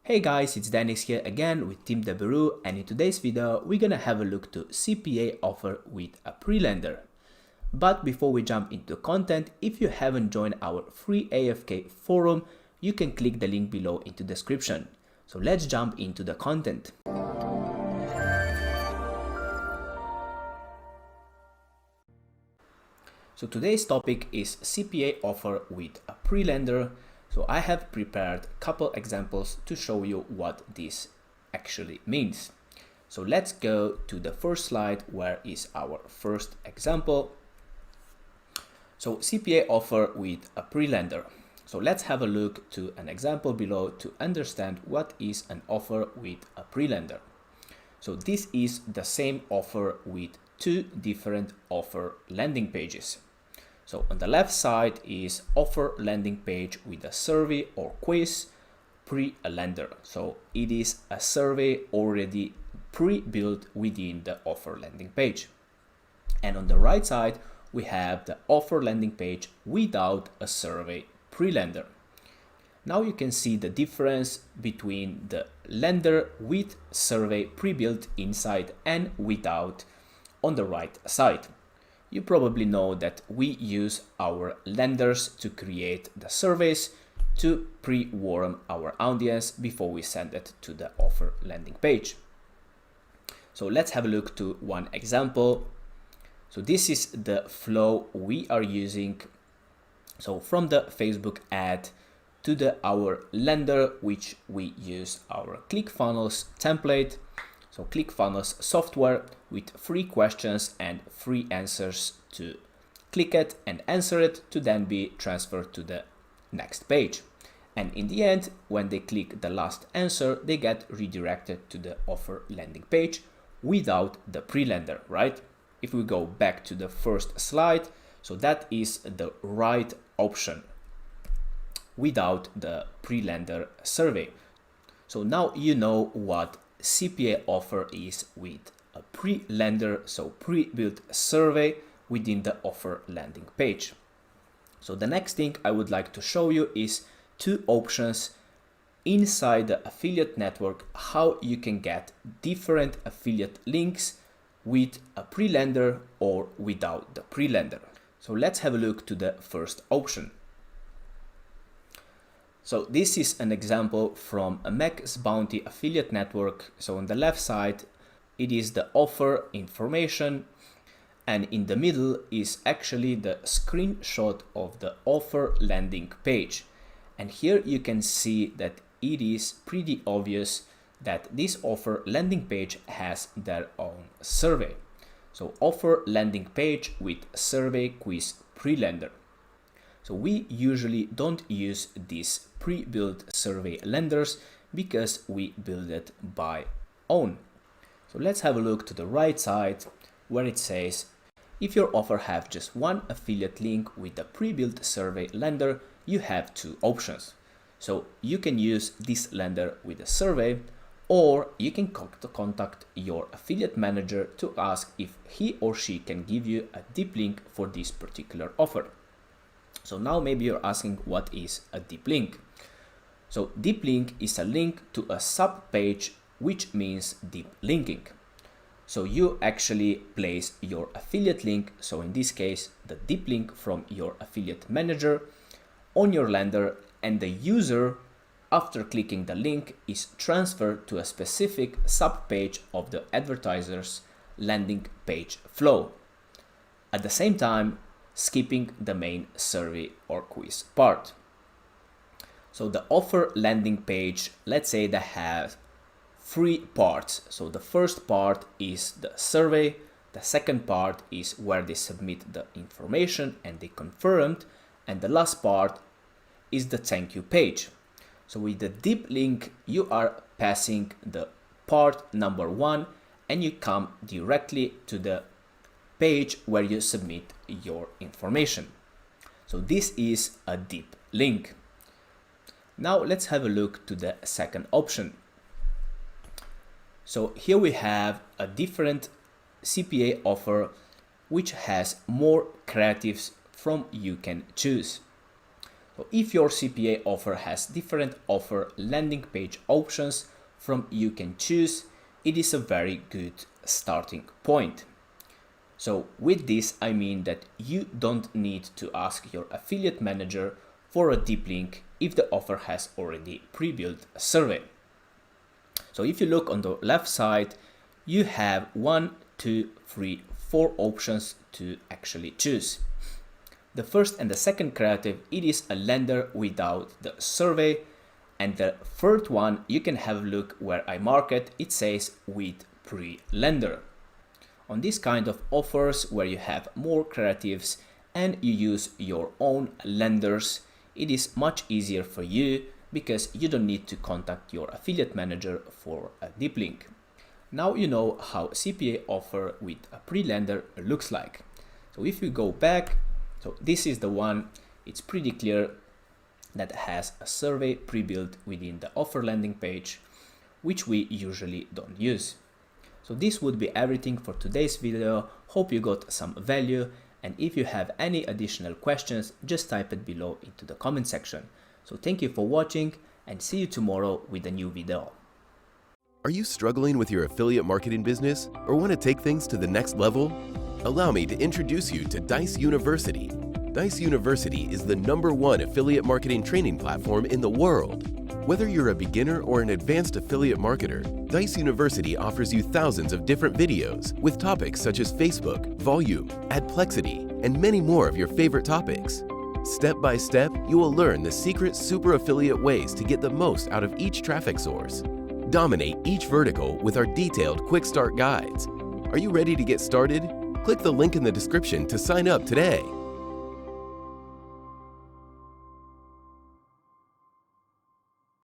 Hey guys, it's Dennis here again with Team Deberu, and in today's video we're gonna have a look to CPA offer with a prelander. But before we jump into content, if you haven't joined our free AFK forum, you can click the link below in the description. So let's jump into the content. So today's topic is CPA offer with a prelander. So I have prepared a couple examples to show you what this actually means. So let's go to the first slide, where is our first example. So CPA offer with a prelander. So let's have a look to an example below to understand what is an offer with a prelander. So this is the same offer with two different offer landing pages. So on the left side is offer landing page with a survey or quiz pre-lender. So it is a survey already pre-built within the offer landing page. And on the right side, we have the offer landing page without a survey pre-lender. Now you can see the difference between the lender with survey pre-built inside and without on the right side. You probably know that we use our lenders to create the surveys to pre-warm our audience before we send it to the offer landing page. So let's have a look to one example. So this is the flow we are using. So from the Facebook ad to our lender, which we use our ClickFunnels template. So ClickFunnels software with free questions and free answers to click it and answer it to then be transferred to the next page. And in the end, when they click the last answer, they get redirected to the offer landing page without the prelender, right? If we go back to the first slide, so that is the right option without the prelender survey. So now you know what CPA offer is with a pre-lender, so pre-built survey within the offer landing page. So the next thing I would like to show you is two options inside the affiliate network, how you can get different affiliate links with a pre-lender or without the pre-lender. So let's have a look to the first option. So this is an example from a Max Bounty affiliate network. So on the left side, it is the offer information, and in the middle is actually the screenshot of the offer landing page. And here you can see that it is pretty obvious that this offer landing page has their own survey. So offer landing page with survey quiz pre-lender. So we usually don't use these pre-built survey lenders because we build it by own. So let's have a look to the right side, where it says, if your offer have just one affiliate link with the pre-built survey lender, you have two options. So you can use this lender with a survey, or you can contact your affiliate manager to ask if he or she can give you a deep link for this particular offer. So now maybe you're asking, what is a deep link? So deep link is a link to a sub page, which means deep linking. So you actually place your affiliate link, so in this case the deep link from your affiliate manager, on your lender, and the user, after clicking the link, is transferred to a specific sub page of the advertiser's landing page flow. At the same time, skipping the main survey or quiz part. So the offer landing page, let's say that has three parts. So the first part is the survey, the second part is where they submit the information and they confirmed, and the last part is the thank you page. So with the deep link, you are passing the part number one and you come directly to the page where you submit your information. So this is a deep link. Now let's have a look to the second option. So here we have a different CPA offer which has more creatives from you can choose. So if your CPA offer has different offer landing page options from you can choose, it is a very good starting point. So with this, I mean that you don't need to ask your affiliate manager for a deep link if the offer has already pre-built a survey. So if you look on the left side, you have 1, 2, 3, 4 options to actually choose. The first and the second creative, it is a lender without the survey. And the third one, you can have a look where I mark it, it says with prelander. On this kind of offers where you have more creatives and you use your own lenders, it is much easier for you because you don't need to contact your affiliate manager for a deep link. Now you know how CPA offer with a prelander looks like. So if we go back, so this is the one, it's pretty clear that has a survey pre-built within the offer landing page, which we usually don't use. So this would be everything for today's video. Hope you got some value, and if you have any additional questions, just type it below into the comment section. So thank you for watching and see you tomorrow with a new video. Are you struggling with your affiliate marketing business or want to take things to the next level? Allow me to introduce you to Dijs University. Dijs University is the #1 affiliate marketing training platform in the world. Whether you're a beginner or an advanced affiliate marketer, Dijs University offers you thousands of different videos with topics such as Facebook, volume, adplexity, and many more of your favorite topics. Step by step, you will learn the secret super affiliate ways to get the most out of each traffic source. Dominate each vertical with our detailed quick start guides. Are you ready to get started? Click the link in the description to sign up today.